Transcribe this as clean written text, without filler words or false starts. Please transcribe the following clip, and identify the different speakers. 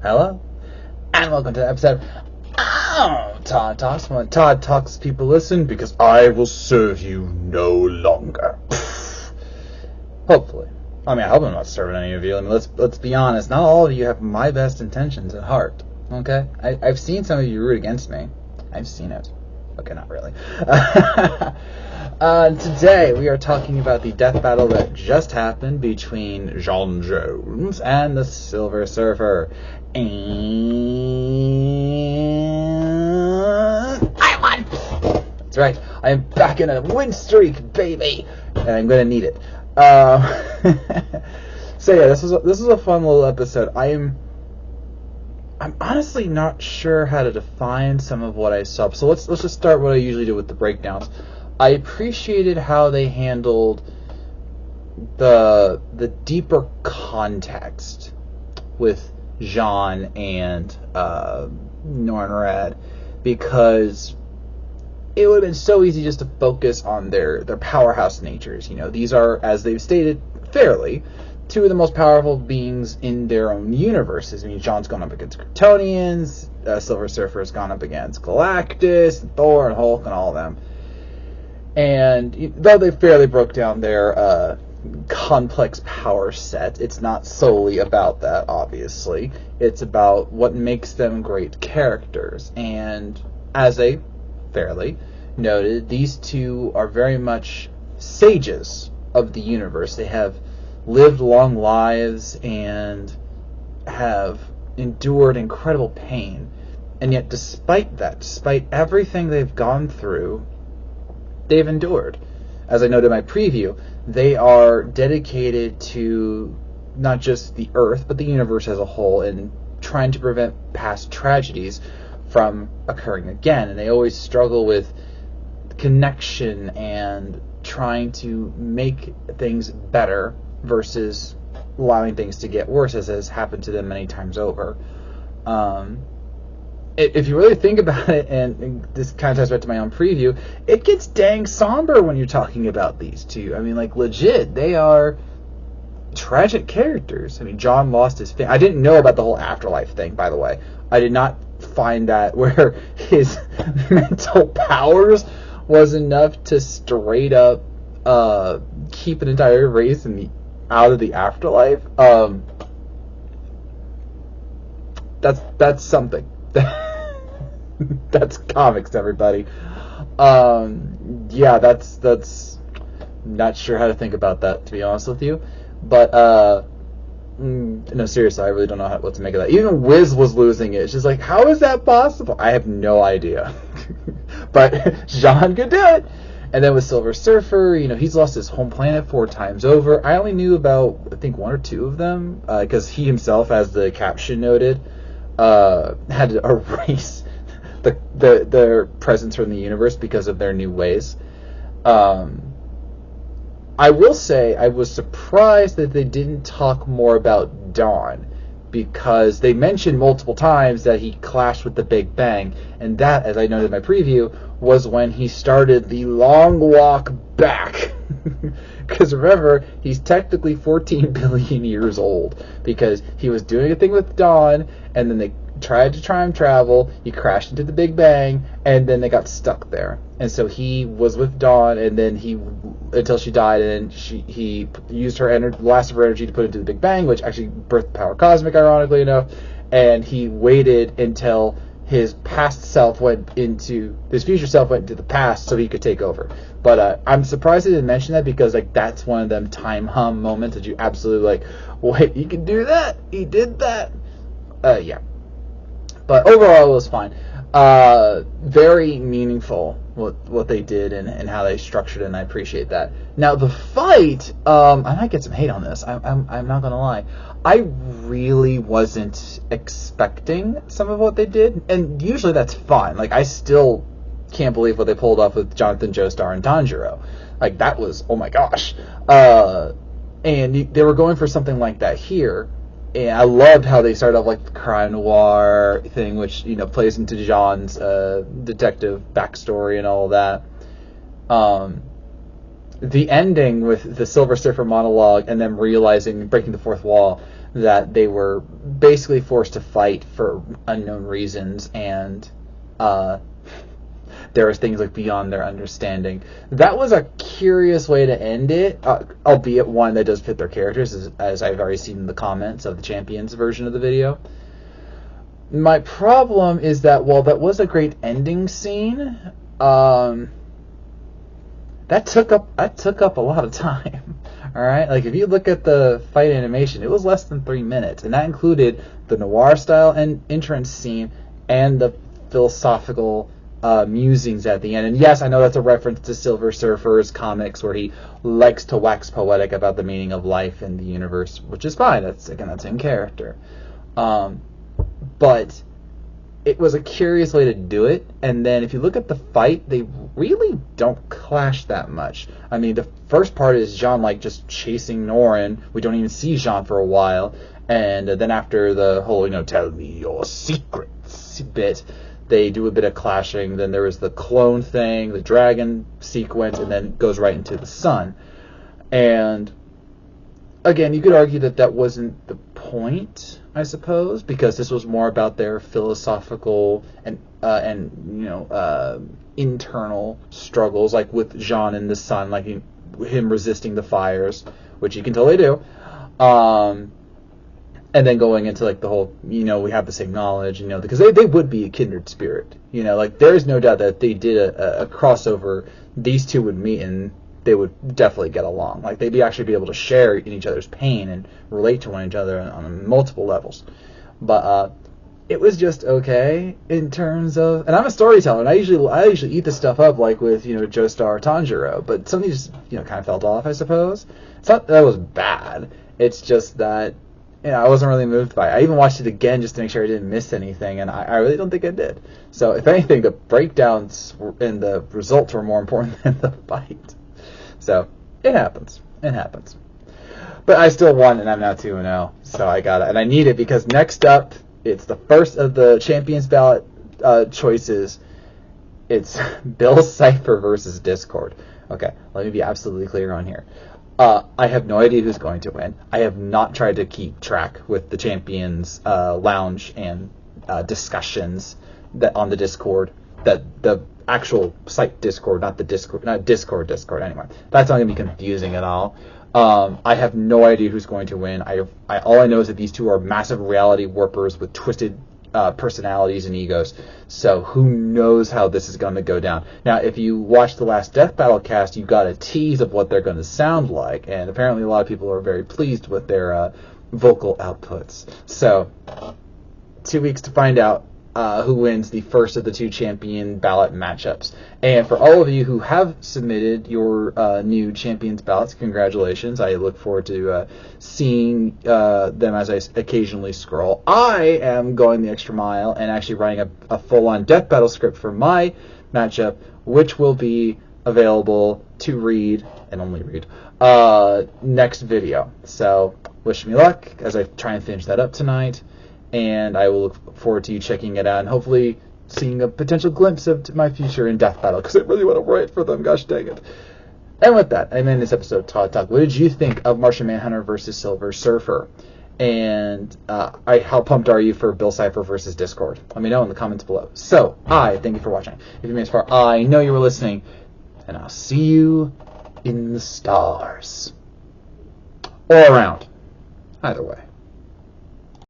Speaker 1: Hello, and welcome to the episode of Todd Talks. When Todd Talks, people listen because I will serve you no longer. Hopefully. I mean, I hope I'm not serving any of you. I mean, let's be honest. Not all of you have my best intentions at heart. Okay? I've seen some of you root against me. I've seen it. Okay, not really. Today we are talking about the death battle that just happened between John Jones and the Silver Surfer. And I won! That's right. I am back in a win streak, baby! And I'm going to need it. So yeah, this was a fun little episode. I'm honestly not sure how to define some of what I saw. So let's just start what I usually do with the breakdowns. I appreciated how they handled the deeper context with Jean and Nornrad, because it would have been so easy just to focus on their powerhouse natures. You know, these are, as they've stated fairly, two of the most powerful beings in their own universes. I mean, Jean's gone up against Kryptonians, Silver Surfer's gone up against Galactus, and Thor, and Hulk, and all of them. And though they fairly broke down their complex power set, it's not solely about that, obviously. It's about what makes them great characters. And as they fairly noted, these two are very much sages of the universe. They have lived long lives and have endured incredible pain. And yet, despite that, despite everything they've gone through, they've endured. As I noted in my preview, they are dedicated to not just the Earth, but the universe as a whole, and trying to prevent past tragedies from occurring again. And they always struggle with connection and trying to make things better versus allowing things to get worse, as has happened to them many times over. If you really think about it, and this kind of ties back to my own preview, it gets dang somber when you're talking about these two. I mean, like, legit, they are tragic characters. I mean, John lost his family. I didn't know about the whole afterlife thing, by the way. I did not find that where his mental powers was enough to straight up keep an entire race out of the afterlife. That's something. That's comics, everybody. Yeah, that's not sure how to think about that, to be honest with you. But no, seriously, I really don't know what to make of that. Even Wiz was losing it. She's like, how is that possible? I have no idea. But Jean could do it. And then with Silver Surfer, you know, he's lost his home planet 4 times over. I only knew about, I think, 1 or 2 of them, because he himself, as the caption noted, had to erase their presence from the universe because of their new ways. I will say I was surprised that they didn't talk more about Dawn, because they mentioned multiple times that he clashed with the Big Bang, and that, as I noted in my preview, was when he started the long walk back. Because remember, he's technically 14 billion years old, because he was doing a thing with Dawn, and then they tried to time travel, he crashed into the Big Bang, and then they got stuck there. And so he was with Dawn, and then until she died, and he used her last of her energy to put into the Big Bang, which actually birthed Power Cosmic, ironically enough, and he waited until his future self went into the past so he could take over. But I'm surprised they didn't mention that, because like that's one of them time hum moments that you absolutely like, wait, you can do that? He did that? Yeah. But overall, it was fine. Very meaningful what they did and how they structured it, and I appreciate that. Now the fight, I might get some hate on this. I'm not gonna lie. I really wasn't expecting some of what they did, and usually that's fine. Like, I still can't believe what they pulled off with Jonathan Joestar and Tanjiro. Like, that was, oh my gosh. And they were going for something like that here. And I loved how they started off like the crime noir thing, which, you know, plays into Jean's detective backstory and all of that. The ending with the Silver Surfer monologue and them realizing, breaking the fourth wall, that they were basically forced to fight for unknown reasons, and there was things like beyond their understanding. That was a curious way to end it, albeit one that does fit their characters, as I've already seen in the comments of the Champions version of the video. My problem is that while that was a great ending scene, that took up a lot of time. All right, like if you look at the fight animation, it was less than 3 minutes, and that included the noir style and entrance scene and the philosophical musings at the end. And yes, I know that's a reference to Silver Surfer's comics, where he likes to wax poetic about the meaning of life and the universe, which is fine. That's in character. But it was a curious way to do it. And then if you look at the fight, they really don't clash that much. I mean, the first part is Jean like just chasing Norin. We don't even see Jean for a while. And then after the whole, tell me your secrets bit, they do a bit of clashing. Then there was the clone thing, the dragon sequence, and then it goes right into the sun. And again, you could argue that wasn't the point, I suppose, because this was more about their philosophical and internal struggles, like with Jean in the sun, like him resisting the fires, which he can totally do. And then going into like the whole, we have the same knowledge, because they would be a kindred spirit, like there is no doubt that if they did a crossover, these two would meet and they would definitely get along. Like they'd actually be able to share in each other's pain and relate to one another on multiple levels. But it was just okay in terms of, and I'm a storyteller, and I usually eat this stuff up like with Joestar Tanjiro, but something just kind of felt off, I suppose. It's not that it was bad. It's just that I wasn't really moved by it. I even watched it again just to make sure I didn't miss anything, and I really don't think I did. So if anything, the breakdowns and the results were more important than the fight. So it happens. It happens. But I still won, and I'm now 2-0. So I got it, and I need it because next up, it's the first of the Champions Ballot choices. It's Bill Cipher versus Discord. Okay, let me be absolutely clear on here. I have no idea who's going to win. I have not tried to keep track with the Champions Lounge and discussions that on the Discord. That the actual site Discord, not Discord. Anyway, that's not going to be confusing at all. I have no idea who's going to win. All I know is that these two are massive reality warpers with twisted personalities and egos. So who knows how this is going to go down. Now, if you watch the last Death Battle cast, you got a tease of what they're going to sound like, and apparently a lot of people are very pleased with their vocal outputs. So 2 weeks to find out who wins the first of the two champion ballot matchups. And for all of you who have submitted your new champions ballots, congratulations. I look forward to seeing them as I occasionally scroll. I am going the extra mile and actually writing a full-on death battle script for my matchup, which will be available to read, and only read, next video. So wish me luck as I try and finish that up tonight. And I will look forward to you checking it out and hopefully seeing a potential glimpse of my future in Death Battle, because I really want to write for them, gosh dang it. And with that, I'm in this episode of Todd Talk. What did you think of Martian Manhunter versus Silver Surfer? And how pumped are you for Bill Cipher versus Discord? Let me know in the comments below. So, thank you for watching. If you made this far, I know you were listening, and I'll see you in the stars. Or around. Either way.